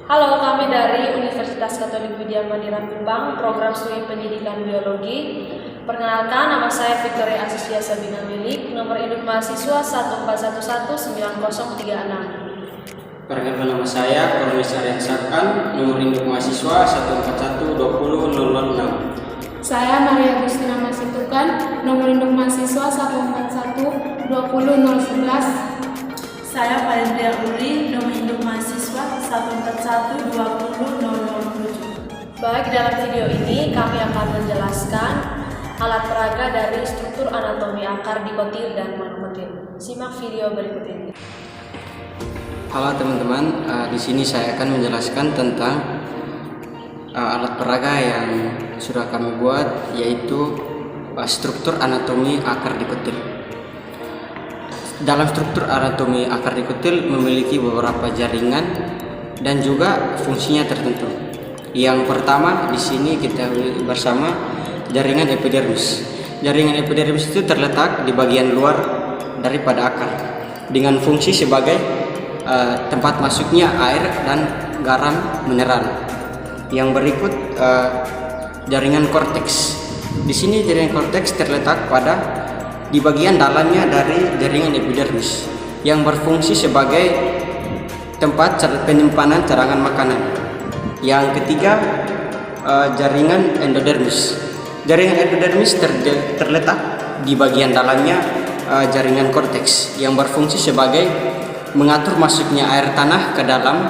Halo, kami dari Universitas Katolik Widya Mandira Kupang, program studi pendidikan biologi. Perkenalkan, nama saya Victoria Asisia Sabina Milik, nomor induk mahasiswa 1419036. Perkenalkan, nama saya Kornis Aryan Sarkan, nomor induk mahasiswa 141200006. Saya Maria Agustina Masitukan, nomor induk mahasiswa 1412011. Saya Valendria Uli, nomor induk mahasiswa 1412007. Baik, dalam video ini kami akan menjelaskan alat peraga dari struktur anatomi akar dikotil dan monokotil. Simak video berikut ini. Halo teman-teman, di sini saya akan menjelaskan tentang alat peraga yang sudah kami buat, yaitu struktur anatomi akar dikotil. Dalam struktur anatomi akar dikotil memiliki beberapa jaringan dan juga fungsinya tertentu. Yang pertama di sini kita bersama jaringan epidermis. Jaringan epidermis itu terletak di bagian luar daripada akar dengan fungsi sebagai tempat masuknya air dan garam mineral. Yang berikut jaringan korteks. Di sini jaringan korteks terletak di bagian dalamnya dari jaringan epidermis yang berfungsi sebagai tempat penyimpanan cadangan makanan. Yang ketiga, jaringan endodermis. Jaringan endodermis terletak di bagian dalamnya jaringan korteks yang berfungsi sebagai mengatur masuknya air tanah ke dalam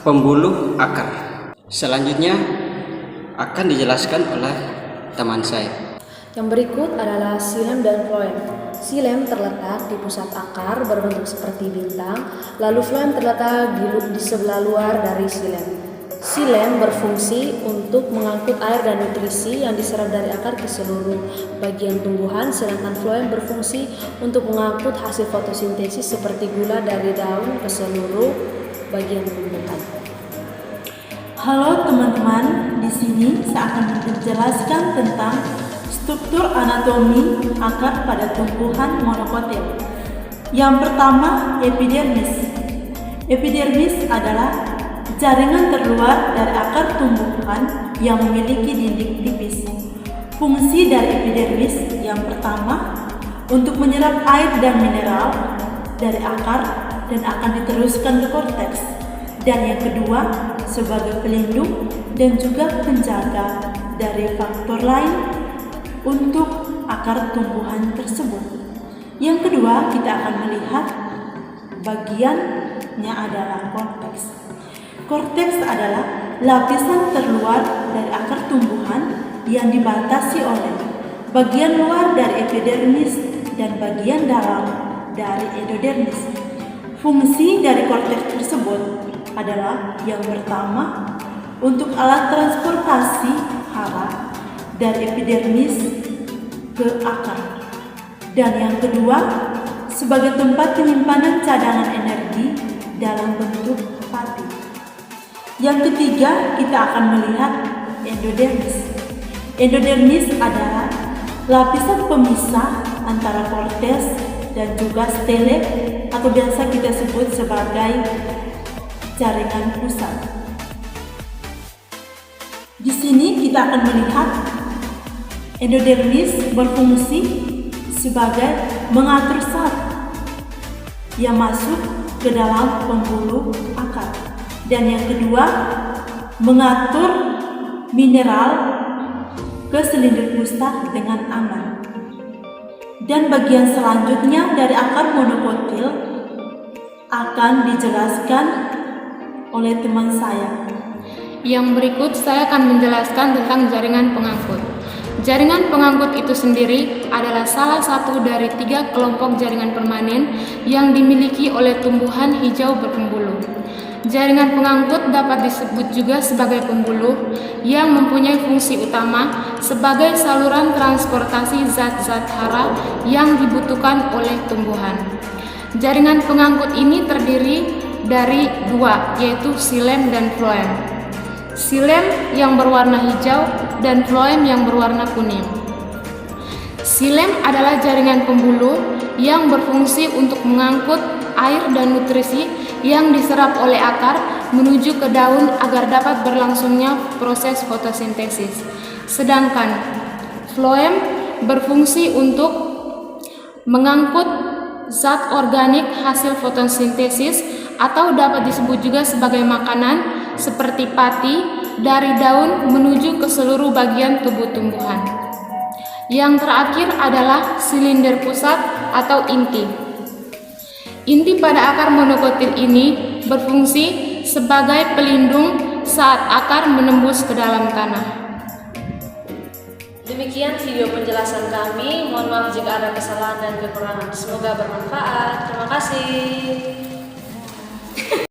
pembuluh akar. Selanjutnya akan dijelaskan oleh teman saya. Yang berikut adalah xilem dan floem. Xilem terletak di pusat akar berbentuk seperti bintang, lalu floem terletak di sebelah luar dari xilem. Xilem berfungsi untuk mengangkut air dan nutrisi yang diserap dari akar ke seluruh bagian tumbuhan, sedangkan floem berfungsi untuk mengangkut hasil fotosintesis seperti gula dari daun ke seluruh bagian tumbuhan. Halo teman-teman, di sini saya akan menjelaskan tentang struktur anatomi akar pada tumbuhan monokotil. Yang pertama, epidermis. Epidermis adalah jaringan terluar dari akar tumbuhan yang memiliki dinding tipis. Fungsi dari epidermis yang pertama untuk menyerap air dan mineral dari akar dan akan diteruskan ke korteks. Dan yang kedua, sebagai pelindung dan juga penjaga dari faktor lain untuk akar tumbuhan tersebut. Yang kedua, kita akan melihat bagiannya adalah korteks. Korteks adalah lapisan terluar dari akar tumbuhan yang dibatasi oleh bagian luar dari epidermis dan bagian dalam dari endodermis. Fungsi dari korteks tersebut adalah yang pertama untuk alat transportasi hara dari epidermis ke akar, dan yang kedua sebagai tempat penyimpanan cadangan energi dalam bentuk pati. Yang ketiga, kita akan melihat endodermis. Endodermis adalah lapisan pemisah antara korteks dan juga stele atau biasa kita sebut sebagai jaringan pusat. Di sini kita akan melihat endodermis berfungsi sebagai mengatur zat yang masuk ke dalam pembuluh akar. Dan yang kedua, mengatur mineral ke selindir pusat dengan aman. Dan bagian selanjutnya dari akar monokotil akan dijelaskan oleh teman saya. Yang berikut saya akan menjelaskan tentang jaringan pengangkut. Jaringan pengangkut itu sendiri adalah salah satu dari 3 kelompok jaringan permanen yang dimiliki oleh tumbuhan hijau berpembuluh. Jaringan pengangkut dapat disebut juga sebagai pembuluh yang mempunyai fungsi utama sebagai saluran transportasi zat-zat hara yang dibutuhkan oleh tumbuhan. Jaringan pengangkut ini terdiri dari 2, yaitu xilem dan floem. Xilem yang berwarna hijau dan floem yang berwarna kuning. Xilem adalah jaringan pembuluh yang berfungsi untuk mengangkut air dan nutrisi yang diserap oleh akar menuju ke daun agar dapat berlangsungnya proses fotosintesis. Sedangkan floem berfungsi untuk mengangkut zat organik hasil fotosintesis atau dapat disebut juga sebagai makanan seperti pati dari daun menuju ke seluruh bagian tubuh tumbuhan. Yang terakhir adalah silinder pusat atau inti. Inti pada akar monokotil ini berfungsi sebagai pelindung saat akar menembus ke dalam tanah. Demikian video penjelasan kami. Mohon maaf jika ada kesalahan dan kekurangan. Semoga bermanfaat. Terima kasih.